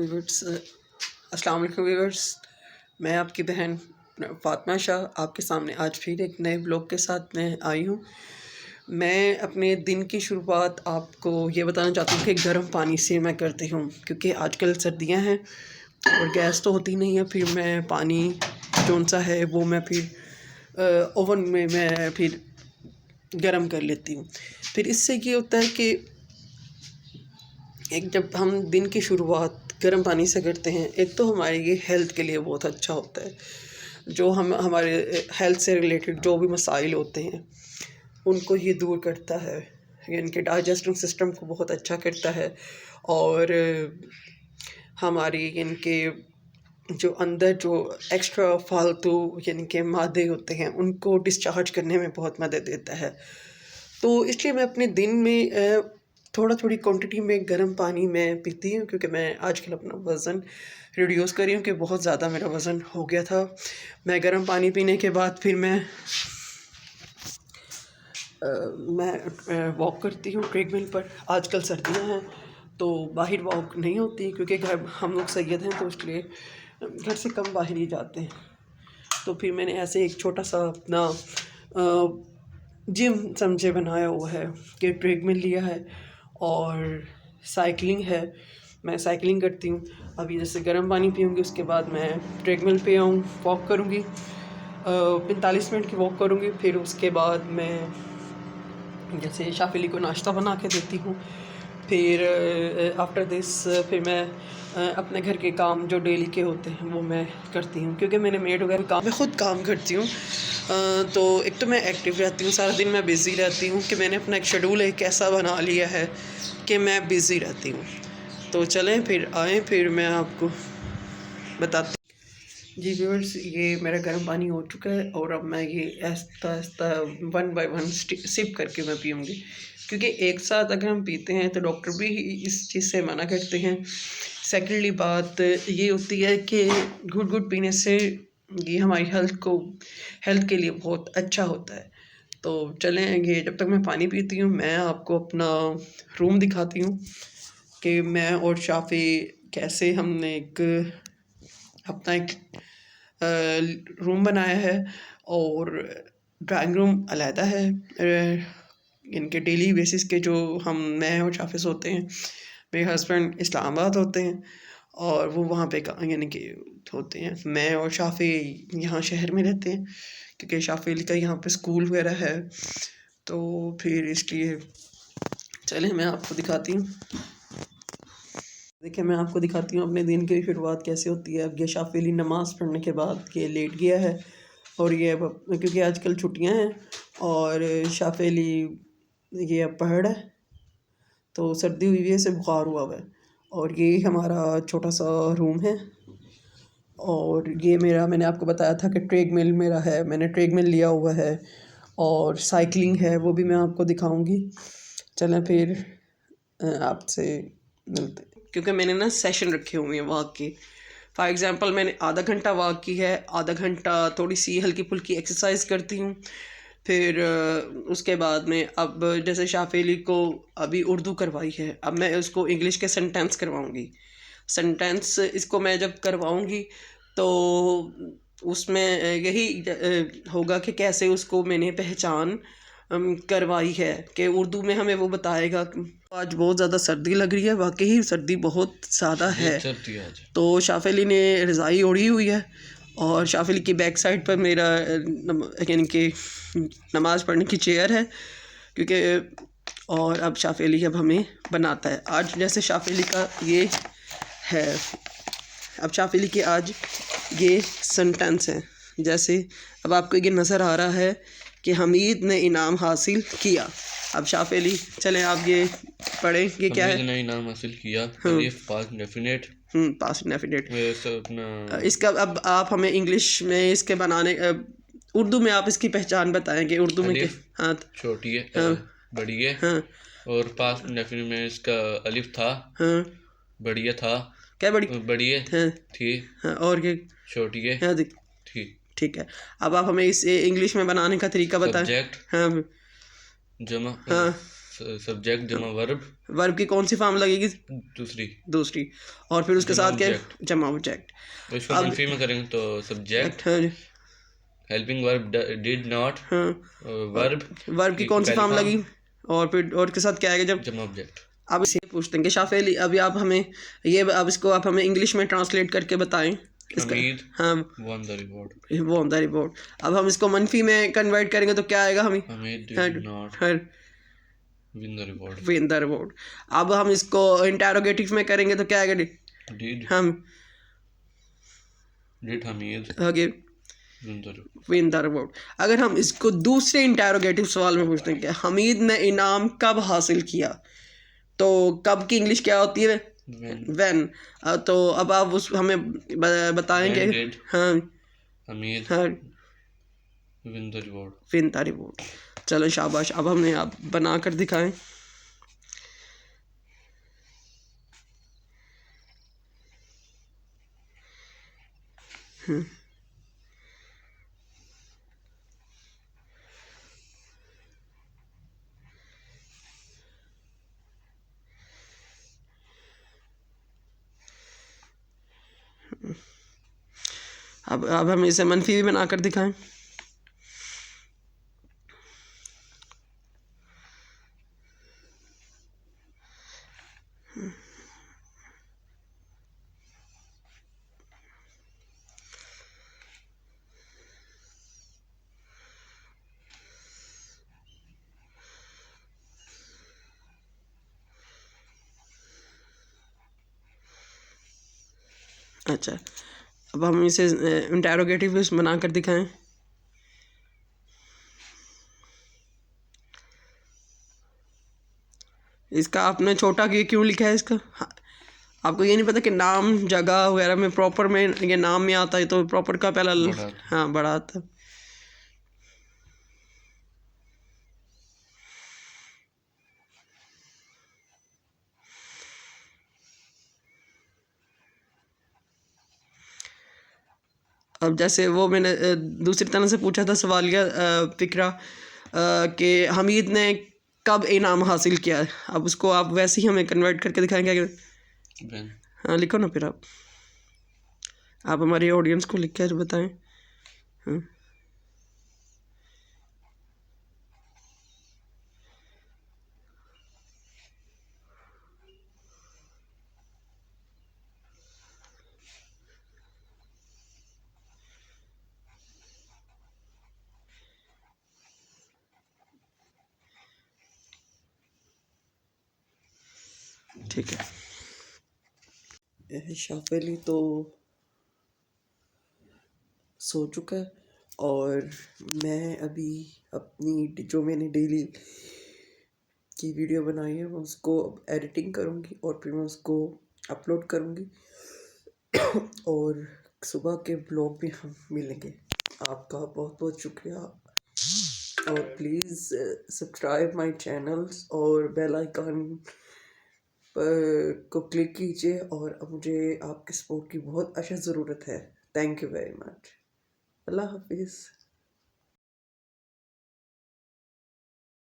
Viewers अस्सलाम वालेकुम viewers, मैं आपकी बहन फ़ातिमा शाह आपके सामने आज फिर एक नए ब्लॉग के साथ मैं आई हूँ। मैं अपने दिन की शुरुआत आपको ये बताना चाहती हूँ कि गर्म पानी से मैं करती हूँ, क्योंकि आजकल सर्दियाँ हैं और गैस तो होती नहीं है। फिर मैं पानी कौन सा है वो मैं फिर ओवन में मैं फिर गर्म कर लेती हूँ। फिर इससे ये होता है कि एक जब हम दिन की शुरुआत गर्म पानी से करते हैं, एक तो हमारे ये हेल्थ के लिए बहुत अच्छा होता है। जो हम हमारे हेल्थ से रिलेटेड जो भी मसाइल होते हैं उनको ये दूर करता है, इनके डाइजेस्टिव सिस्टम को बहुत अच्छा करता है और हमारी इनके जो अंदर जो एक्स्ट्रा फालतू यानी कि मादे होते हैं उनको डिस्चार्ज करने में बहुत मदद देता है। तो इसलिए मैं अपने दिन में थोड़ी क्वांटिटी में गर्म पानी मैं पीती हूँ, क्योंकि मैं आजकल अपना वज़न रिड्यूस कर रही हूँ कि बहुत ज़्यादा मेरा वज़न हो गया था। मैं गर्म पानी पीने के बाद फिर मैं वॉक करती हूँ ट्रेडमिल पर। आजकल सर्दियाँ हैं तो बाहर वॉक नहीं होती, क्योंकि घर हम लोग सैयद हैं तो इसलिए घर से कम बाहर ही जाते हैं। तो फिर मैंने ऐसे एक छोटा सा अपना जिम समझे बनाया हुआ है कि ट्रेडमिल लिया है और साइकिलिंग है। मैं साइकिलिंग करती हूँ। अभी जैसे गर्म पानी पीऊँगी उसके बाद मैं ट्रेडमिल पे वॉक करूँगी, 45 मिनट की वॉक करूँगी। फिर उसके बाद मैं जैसे शाफिली को नाश्ता बना के देती हूँ। फिर आफ्टर दिस फिर मैं अपने घर के काम जो डेली के होते हैं वो मैं करती हूँ, क्योंकि मैंने मेड वगैरह काम मैं ख़ुद काम करती हूँ। तो एक तो मैं एक्टिव रहती हूँ, सारा दिन मैं बिज़ी रहती हूँ कि मैंने अपना एक शेड्यूल एक ऐसा बना लिया है कि मैं बिज़ी रहती हूँ। तो चलें फिर आएँ, फिर मैं आपको बताती। जी व्यूअर्स, ये मेरा गर्म पानी हो चुका है और अब मैं ये आहिस्ता आहिस्ता 1 बाय 1 सिप करके मैं पीऊँगी, क्योंकि एक साथ अगर हम पीते हैं तो डॉक्टर भी इस चीज़ से मना करते हैं। सेकेंडली बात ये होती है कि घुट पीने से ये हमारी हेल्थ के लिए बहुत अच्छा होता है। तो चलें, ये जब तक मैं पानी पीती हूँ मैं आपको अपना रूम दिखाती हूँ कि मैं और शाफ़ी कैसे हमने अपना एक रूम बनाया है और ड्राइंग रूम अलहदा है। इनके डेली बेसिस के जो मैं और शाफिज़ होते हैं, मेरे हस्बैंड इस्लामाबाद होते हैं और वो वहाँ पे यानी कि होते हैं। मैं और शाफ़ी यहाँ शहर में रहते हैं, क्योंकि शाफ़ी का यहाँ पे स्कूल वगैरह है। तो फिर इसलिए चलें मैं आपको दिखाती हूँ। देखिए, मैं आपको दिखाती हूँ अपने दिन की शुरुआत कैसे होती है। अब ये शाफिली नमाज़ पढ़ने के बाद ये लेट गया है और ये अब क्योंकि आजकल छुट्टियाँ हैं और शाफिली ये अब पढ़ रहा है, तो सर्दी हुई है, इसे बुखार हुआ है। और ये हमारा छोटा सा रूम है और ये मैंने आपको बताया था कि ट्रेडमिल मेरा है, मैंने ट्रेडमिल लिया हुआ है और साइकिलिंग है, वो भी मैं आपको दिखाऊँगी। चलें फिर आपसे मिलते हैं, क्योंकि मैंने ना सेशन रखे हुए हैं वॉक के। फॉर एग्ज़ाम्पल मैंने आधा घंटा वॉक की है, आधा घंटा थोड़ी सी हल्की फुल्की एक्सरसाइज करती हूँ। फिर उसके बाद में अब जैसे शाफिली को अभी उर्दू करवाई है, अब मैं उसको इंग्लिश के सेंटेंस करवाऊँगी। सेंटेंस इसको मैं जब करवाऊँगी तो उसमें यही होगा कि कैसे उसको मैंने पहचान करवाई है कि उर्दू में हमें वो बताएगा। आज बहुत ज़्यादा सर्दी लग रही है, वाकई सर्दी बहुत ज़्यादा है। तो शाफिली ने रज़ाई ओढ़ी हुई है और शाफिली की बैक साइड पर मेरा यानी कि नमाज़ पढ़ने की चेयर है, क्योंकि और अब शाफिली अब हमें बनाता है। आज जैसे शाफिली का ये है, अब शाफिली के आज ये सेंटेंस हैं। जैसे अब आपको ये नज़र आ रहा है कि हमीद ने इनाम हासिल किया। अब शाफिली चलें आप ये पढ़ें, ये क्या है? हमीद ने इनाम हासिल किया। Past definite past definite. इसका अब आप हमें इंग्लिश में इसके बनाने उर्दू में आप इसकी पहचान बताएंगे। उर्दू में हाँ छोटी है, हाँ, बड़ी है, हाँ, और पास्ट डेफिनेट में इसका अलिफ था, हाँ, बढ़िया था, क्या बड़ी है, हाँ, थी, हाँ, और ये छोटी है, हाँ, ठीक है। अब आप हमें इसे इंग्लिश में बनाने का तरीका बताएं। सब्जेक्ट, हाँ, जमा, हाँ, सब्जेक्ट जमा वर्ब, वर्ब की कौन सी फॉर्म लगेगी? दूसरी, और फिर उसके जमा साथ क्या है? ऑब्जेक्ट। जमा ऑब्जेक्ट। तो इसको अब मनफी में करेंगे तो सब्जेक्ट, हाँ हेल्पिंग वर्ब डिड नॉट, हाँ, वर्ब वर्ब की कौन सी पहली फॉर्म फॉर्म, लगी? और फिर और के साथ क्या आएगा जब? जमा ऑब्जेक्ट। अब इसे पूछते हैं कि शाफ़ अली, अभी आप हमें ये, अब इसको आप हमें इंग्लिश में ट्रांसलेट करके बताएं इसका। हमीद हाँ, won the reward, वो होता है रिपोर्ट। अब हम इसको मनफी में कन्वर्ट करेंगे तो क्या आएगा हमें? Hamid did not her win the reward, win the reward. अब हम इसको इंटेरोगेटिव में करेंगे तो क्या आएगा? did हम हमीद आगे win the reward, win the reward. अगर हम इसको दूसरे इंटेरोगेटिव सवाल में पूछते हैं कि हमीद ने इनाम कब हासिल किया, तो कब की इंग्लिश क्या होती है? when when. तो अब आप उस हमें बताएं कि when did हाँ हमीद हाँ win the reward, win the reward. चलो शाबाश। अब हमने आप बना कर दिखाएं। अब हम इसे मनफी भी बनाकर दिखाएं। अच्छा, अब हम इसे इंटेरोगेटिव बना कर दिखाएं। इसका आपने छोटा क्यों लिखा है इसका? हाँ, आपको ये नहीं पता कि नाम जगह वगैरह में प्रॉपर में ये नाम में आता है तो प्रॉपर का पहला हाँ बड़ा आता है। अब जैसे वो मैंने दूसरी तरह से पूछा था सवालिया फिक्रा कि हमीद ने कब इनाम हासिल किया है, अब उसको आप वैसे ही हमें कन्वर्ट करके दिखाएंगे। हाँ लिखो ना फिर आप हमारी ऑडियंस को लिख कर बताएं। हाँ ठीक है। शाफ़ अली तो सो चुका है और मैं अभी अपनी जो मैंने डेली की वीडियो बनाई है मैं उसको एडिटिंग करूँगी और फिर मैं उसको अपलोड करूँगी और सुबह के ब्लॉग में हम मिलेंगे। आपका बहुत बहुत शुक्रिया और प्लीज़ सब्सक्राइब माय चैनल्स और बेल आइकन पर को क्लिक कीजिए और अब मुझे आपके सपोर्ट की बहुत अच्छा ज़रूरत है। Thank you very much. अल्लाह हाफिज़।